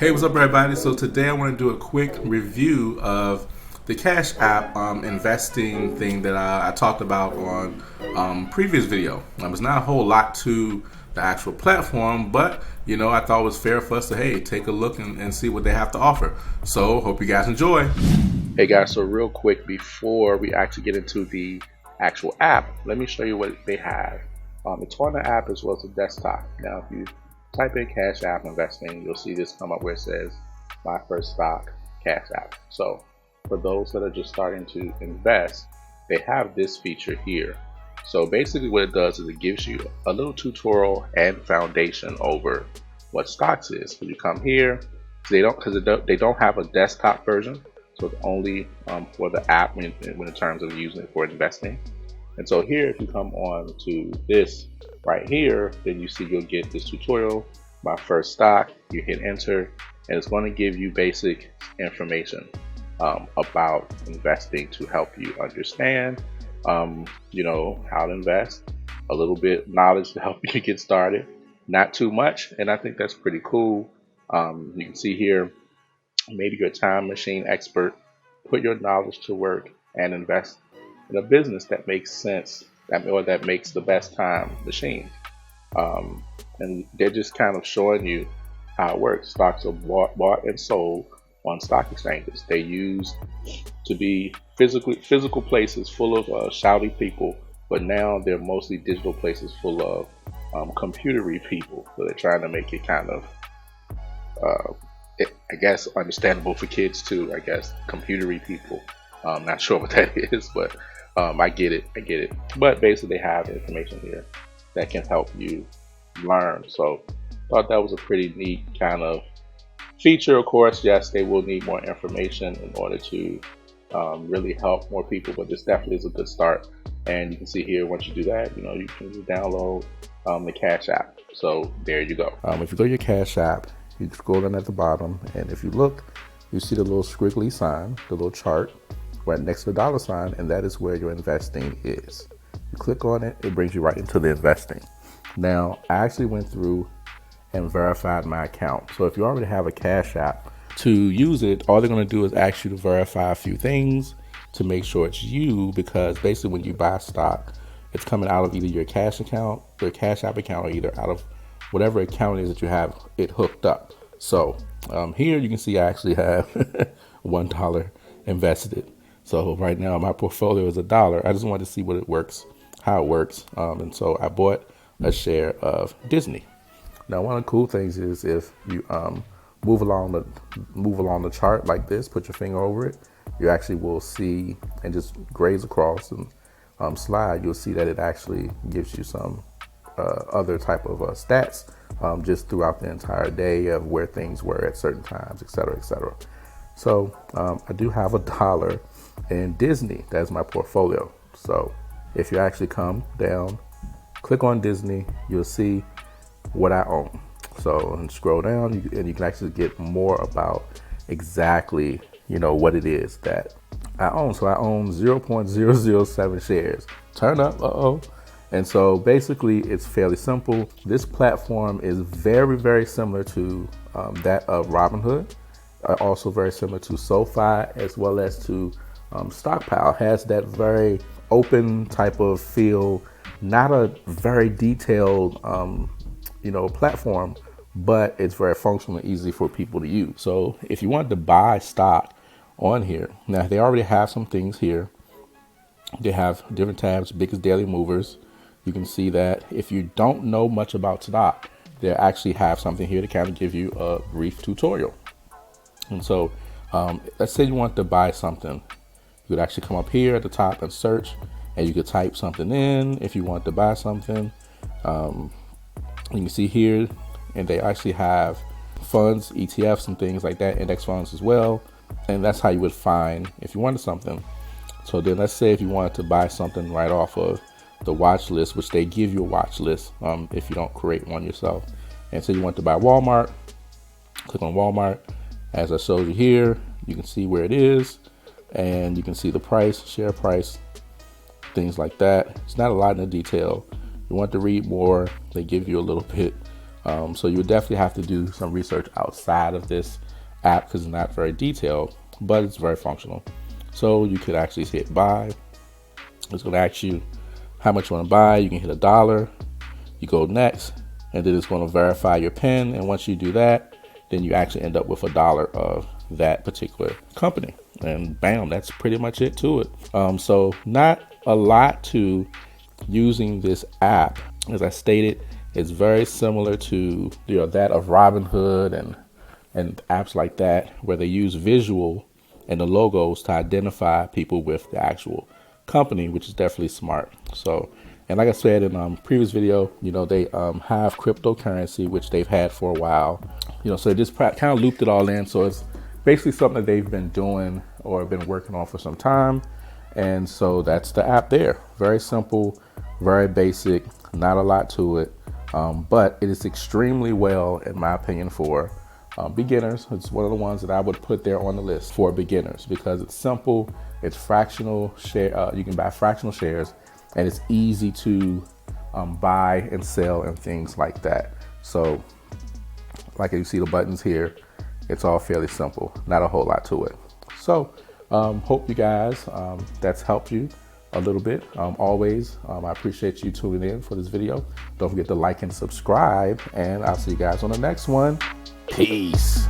Hey, what's up, everybody? So today I want to do a quick review of the Cash App investing thing that I talked about on previous video. There's not a whole lot to the actual platform, but I thought it was fair for us to take a look and see what they have to offer. So hope you guys enjoy. Hey guys, so real quick before we actually get into the actual app, let me show you what they have. It's on the app as well as the desktop. Now, if you type in Cash App investing, you'll see this come up where it says My First Stock Cash App. So for those that are just starting to invest, they have this feature here. So basically what it does is it gives you a little tutorial and foundation over what stocks is. When you come here, they don't have a desktop version, so it's only for the app when in terms of using it for investing. And so here, if you come on to this right here, then you see you'll get this tutorial, My First Stock. You hit enter, and it's going to give you basic information about investing to help you understand, how to invest, a little bit knowledge to help you get started. Not too much, and I think that's pretty cool. You can see here, maybe you're a time machine expert, put your knowledge to work and invest in a business that makes sense, that makes the best time machine. And they're just kind of showing you how it works. Stocks are bought and sold on stock exchanges. They used to be physical places full of shouty people, but now they're mostly digital places full of computery people. So they're trying to make it kind of I guess understandable for kids too. I guess computery people. Not sure what that is, but I get it. But basically, they have information here that can help you learn. So, thought that was a pretty neat kind of feature. Of course, yes, they will need more information in order to really help more people, but this definitely is a good start. And you can see here, once you do that, you can just download the Cash App. So there you go. If you go to your Cash App, you scroll down at the bottom, and if you look, you see the little squiggly sign, the little chart right next to the dollar sign, and that is where your investing is. You click on it, it brings you right into the investing. Now, I actually went through and verified my account. So if you already have a Cash App, to use it, all they're going to do is ask you to verify a few things to make sure it's you, because basically when you buy stock, it's coming out of either your cash account, your Cash App account, or either out of whatever account it is that you have it hooked up. So here you can see I actually have $1 invested. So right now my portfolio is $1. I just wanted to see how it works. And so I bought a share of Disney. Now, one of the cool things is if you move along the chart like this, put your finger over it, you actually will see, and just graze across and slide, you'll see that it actually gives you some other type of stats just throughout the entire day of where things were at certain times, et cetera, et cetera. So I do have $1 in Disney. That's my portfolio. So if you actually come down, click on Disney, you'll see what I own. So and scroll down, and you can actually get more about exactly what it is that I own. So I own 0.007 shares. Turn up, And so basically it's fairly simple. This platform is very, very similar to that of Robinhood. Also very similar to SoFi, as well as to Stockpile. Has that very open type of feel, not a very detailed platform, but it's very functional and easy for people to use. So if you want to buy stock on here, now they already have some things here. They have different tabs, biggest daily movers. You can see that if you don't know much about stock, they actually have something here to kind of give you a brief tutorial. And so let's say you want to buy something. You could actually come up here at the top and search, and you could type something in if you want to buy something. You can see here, and they actually have funds, ETFs, and things like that, index funds as well. And that's how you would find if you wanted something. So then let's say if you wanted to buy something right off of the watch list, which they give you a watch list if you don't create one yourself. And so you want to buy Walmart, click on Walmart. As I showed you here, you can see where it is, and you can see the price, share price, things like that. It's not a lot in the detail. You want to read more, they give you a little bit So you would definitely have to do some research outside of this app because it's not very detailed, but it's very functional. So you could actually hit buy. It's going to ask you how much you want to buy. You can hit $1. You go next, and then it's going to verify your PIN. And once you do that, then you actually end up with $1 of that particular company. And bam, that's pretty much it to it. So not a lot to using this app. As I stated, it's very similar to that of Robinhood and apps like that, where they use visual and the logos to identify people with the actual company, which is definitely smart. So, and like I said in previous video, they have cryptocurrency, which they've had for a while. So they just kind of looped it all in. So it's basically something that they've been doing or been working on for some time. And so that's the app there. Very simple, very basic, not a lot to it. But it is extremely well, in my opinion, for beginners. It's one of the ones that I would put there on the list for beginners because it's simple. It's fractional share. You can buy fractional shares, and it's easy to buy and sell and things like that. So, like you see the buttons here, it's all fairly simple. Not a whole lot to it. So, hope you guys that's helped you a little bit. Always, I appreciate you tuning in for this video. Don't forget to like and subscribe, and I'll see you guys on the next one. Peace.